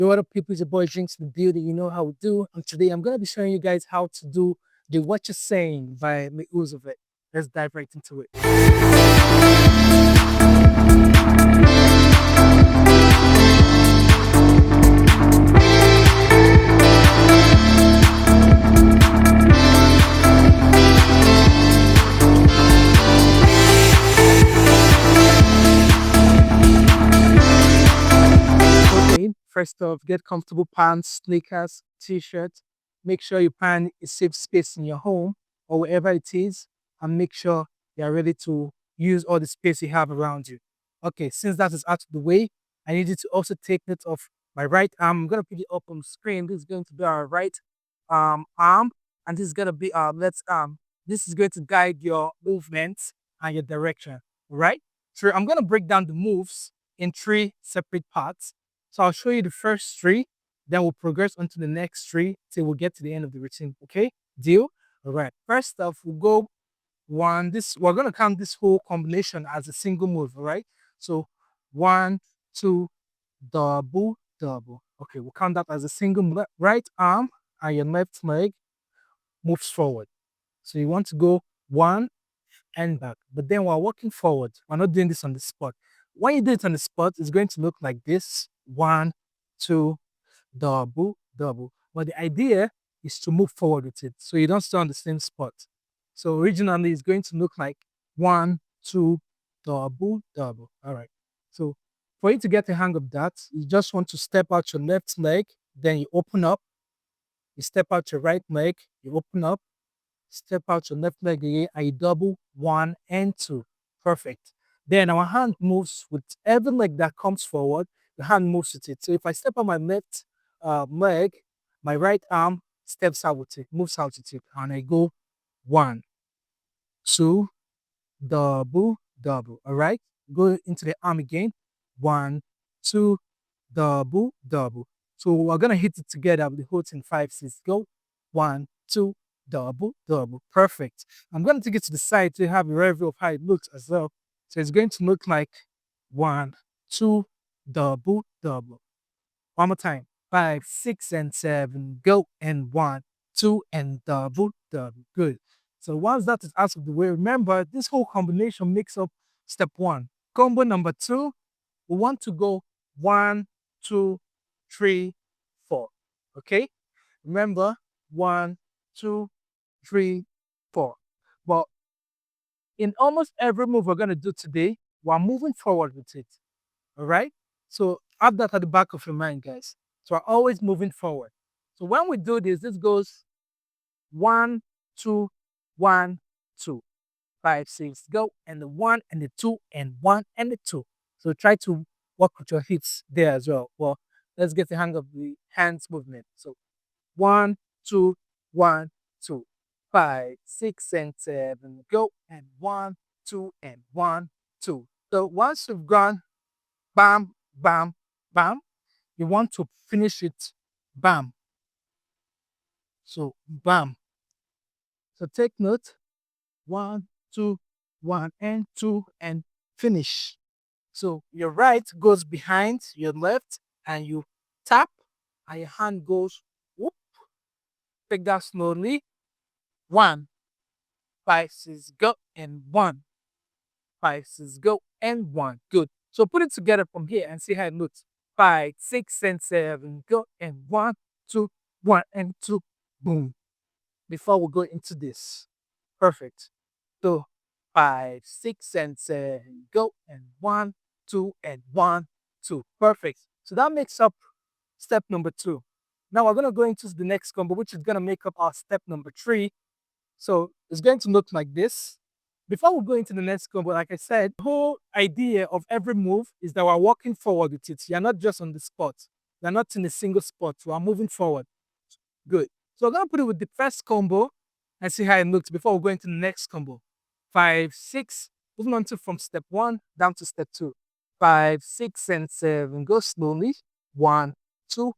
What up, people? It's your boy Drinks the Beauty. You know how we do. And today I'm gonna be showing you guys how to do the What You're Saying by Lil Uzi Vert. Let's dive right into it. Okay, first off, get comfortable pants, sneakers, t-shirt. Make sure you find a safe space in your home or wherever it is, and make sure you are ready to use all the space you have around you. Okay, since that is out of the way, I need you to also take note of my right arm. I'm gonna put it up on the screen. This is going to be our right arm, and this is gonna be our left arm. This is going to guide your movements and your direction. Right? So I'm gonna break down the moves in three separate parts. So I'll show you the first three, then we'll progress on to the next three till we get to the end of the routine. Okay? Deal? All right. First off, we'll go one. This we're gonna count this whole combination as a single move, all right? So one, two, double, double. Okay, we'll count that as a single right arm and your left leg moves forward. So you want to go one and back. But then while walking forward, we're not doing this on the spot. When you do it on the spot, it's going to look like this: one, two, double, double. But the idea is to move forward with it. So you don't stay on the same spot. So originally it's going to look like one, two, double, double. All right. So for you to get the hang of that, you just want to step out your left leg, then you open up. You step out your right leg, you open up, step out your left leg again, and you double one and two. Perfect. Then our hand moves with every leg that comes forward, the hand moves with it. So if I step on my left leg, my right arm steps out with it, moves out with it, and I go one, two, double, double. All right. Go into the arm again. One, two, double, double. So we're gonna hit it together with the whole thing 5, 6. Go. One, two, double, double. Perfect. I'm gonna take it to the side to have a review of how it looks as well. So it's going to look like one, two, double, double. One more time. 5, 6, and 7. Go. And one, two, and double, double. Good. So once that is out of the way, remember this whole combination makes up step one. Combo number two, we want to go one, two, three, four. Okay? Remember, one, two, three, four. But in almost every move we're going to do today, we're moving forward with it. All right? So have that at the back of your mind, guys. So we're always moving forward. So when we do this, this goes one, two, one, two. 5, 6, go, and the one and the two and one and the two. So try to work with your hips there as well. Well, let's get the hang of the hands movement. So one, two, one, two, 5, 6, and 7, go, and one, two, and one, two. So once you've gone bam, bam, bam, you want to finish it bam. So bam. So take note. One, two, one, and two, and finish. So your right goes behind your left, and you tap, and your hand goes whoop. Take that slowly. 1, 5, 6, go, and 1, 5, 6, go, and one. Good. So put it together from here and see how it looks. 5, 6, and 7, go, and one, two, one, and two. Boom. Before we go into this. Perfect. So 5, 6, and 7, go, and one, two, and one, two. Perfect. So that makes up step number two. Now we're gonna go into the next combo, which is gonna make up our step number three. So it's going to look like this. Before we go into the next combo, like I said, the whole idea of every move is that we're walking forward with it. You're not just on the spot. You're not in a single spot. We are moving forward. Good. So I'm gonna put it with the first combo and see how it looks before we go into the next combo. 5, 6, moving on to from step one down to step two. 5, 6, and 7. Go slowly. One, two,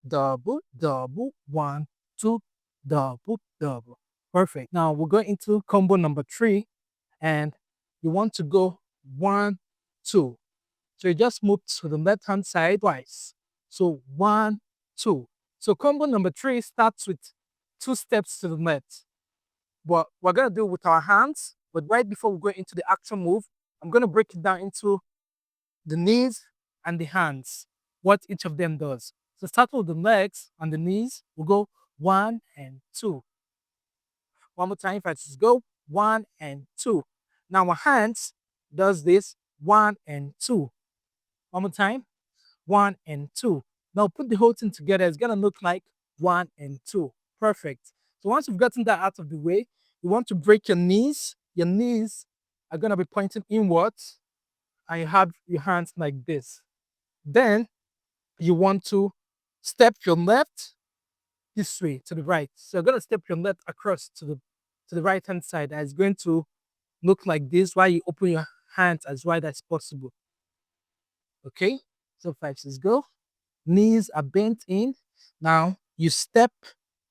double, double, one, two, double, double. Perfect. Now we're going into combo number three, and you want to go one, two. So you just move to the left hand side twice. So 1, 2. So combo number 3 starts with 2 steps to the left. But we're gonna do it with our hands. But right before we go into the actual move, I'm gonna break it down into the knees and the hands, what each of them does. So start with the legs and the knees. We'll go 1 and 2. One more time, if I just go 1 and 2. Now my hands does this 1 and 2. One more time, 1 and 2. Now put the whole thing together. It's gonna look like 1 and 2. Perfect. So once you've gotten that out of the way, you want to break your knees. Your knees are gonna be pointing inwards, and you have your hands like this. Then you want to step your left this way to the right. So you're gonna step your left across to the right hand side. And it's going to look like this while you open your hands as wide as possible. Okay? So 5, 6, go. Knees are bent in. Now you step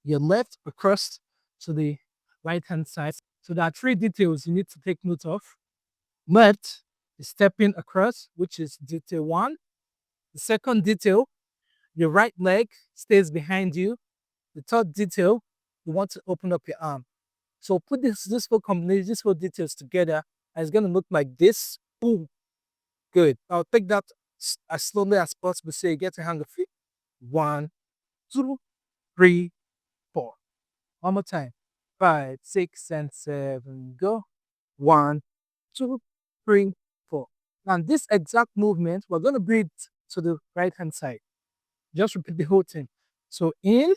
your left across to the right hand side. So there are 3 details you need to take note of. Left is stepping across, which is detail 1. The second detail, your right leg stays behind you. The third detail, you want to open up your arm. So put this whole combination, these 4 details together, and it's gonna look like this. Boom. Good. I'll take that as slowly as possible so you get a hang of it. 1, 2, 3, 4. One more time. 5, 6, and 7. Go. 1, 2, 3, 4. Now this exact movement, we're gonna bring it to the right hand side. Just repeat the whole thing. So in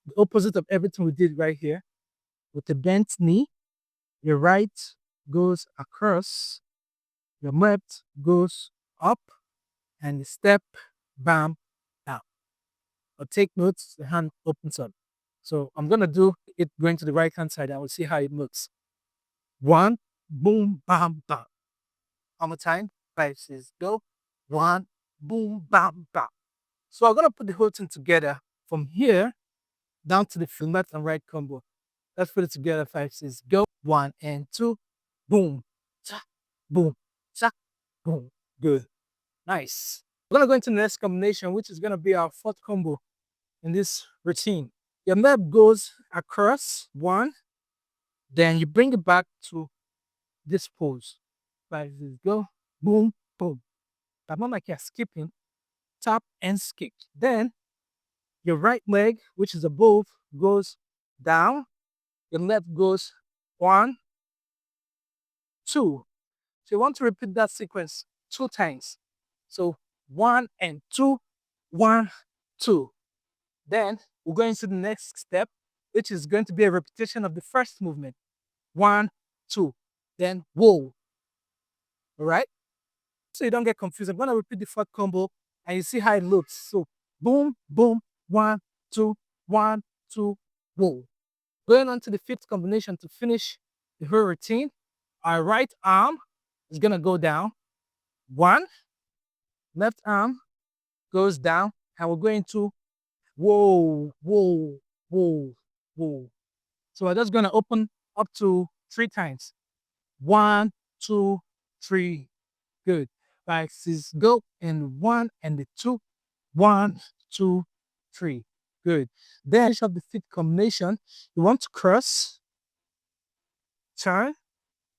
the opposite of everything we did right here, with the bent knee, your right goes across, your left goes up, and you step, bam, down. But take notes, the hand opens up. So I'm gonna do it going to the right hand side and we'll see how it looks. 1, boom, bam, bam. One more time. 5, 6, go. 1, boom, bam, bam. So I'm gonna put the whole thing together from here down to the left and right combo. Let's put it together. 5, 6, go. 1 and 2. Boom, cha, boom, cha, boom. Good. Nice. We're gonna go into the next combination, which is gonna be our 4th combo in this routine. Your left goes across 1, then you bring it back to this pose. 5, 6, go. Boom, boom. But not like you're skipping. Tap and skip. Then your right leg, which is above, goes down. Your left goes 1, 2. So you want to repeat that sequence 2 times. So 1 and 2, 1, 2. Then we're going to the next step, which is going to be a repetition of the first movement. 1, 2. Then whoa. All right? So you don't get confused. I'm going to repeat the 4th combo and you see how it looks. So boom, boom, 1, 2, 1, 2, whoa. Going on to the 5th combination to finish the whole routine. Our right arm is going to go down. 1, left arm goes down, and we're going to whoa, whoa, whoa, whoa. So we're just going to open up to 3 times. 1, 2, 3. Good. 5, 6, go. And 1 and the 2. 1, 2, 3. Good. Then finish up the 5th combination. You want to cross, turn,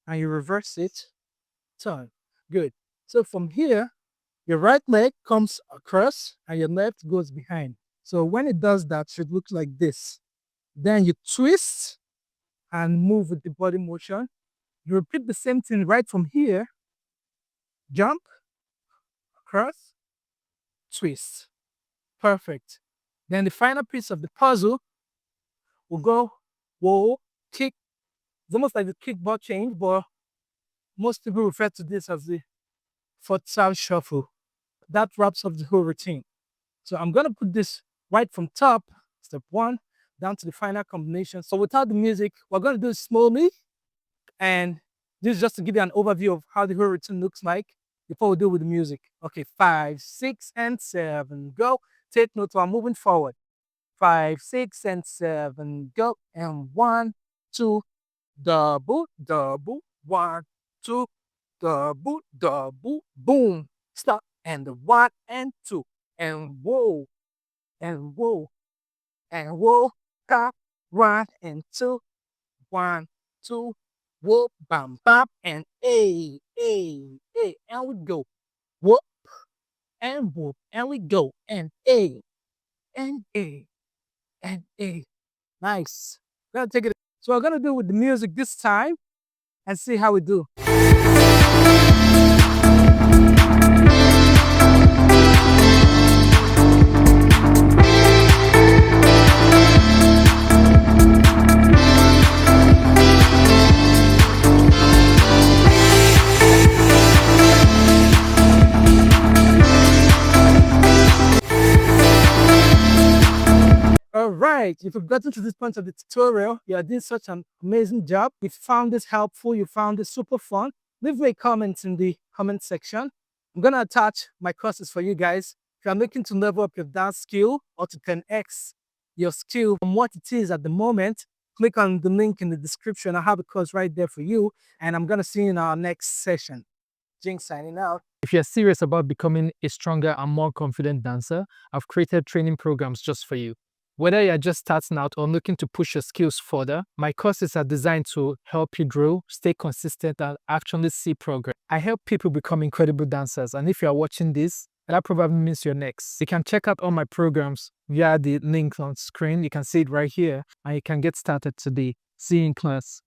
and you reverse it, turn. Good. So from here, your right leg comes across and your left goes behind. So when it does that, it should look like this. Then you twist and move with the body motion. You repeat the same thing right from here. Jump, cross, twist. Perfect. Then the final piece of the puzzle will go whoa, kick. It's almost like the kickball change, but most people refer to this as the foot sound shuffle. That wraps up the whole routine. So I'm gonna put this right from top, step 1, down to the final combination. So without the music, we're gonna do it slowly. And this is just to give you an overview of how the whole routine looks like before we do with the music. Okay, 5, 6, and 7, go. Take note while moving forward. 5, 6, and 7, go. And 1, 2, double, double. 1, 2, double, double. Boom. Stop. And 1 and 2. and whoa, and whoa, and whoa, top, 1 and 2, 1, 2, whoop, bam, bam, and and we go, whoop, and whoop, and we go, and and and nice. We're gonna take it. So we're gonna do it with the music this time and see how we do. All right, if you've gotten to this point of the tutorial, you are doing such an amazing job. If you found this helpful, you found this super fun, leave me a comment in the comment section. I'm going to attach my courses for you guys. If you're looking to level up your dance skill or to 10x your skill from what it is at the moment, click on the link in the description. I have a course right there for you, and I'm going to see you in our next session. Jinx signing out. If you're serious about becoming a stronger and more confident dancer, I've created training programs just for you. Whether you're just starting out or looking to push your skills further, my courses are designed to help you grow, stay consistent, and actually see progress. I help people become incredible dancers, and if you're watching this, that probably means you're next. You can check out all my programs via the link on screen. You can see it right here, and you can get started today. See you in class.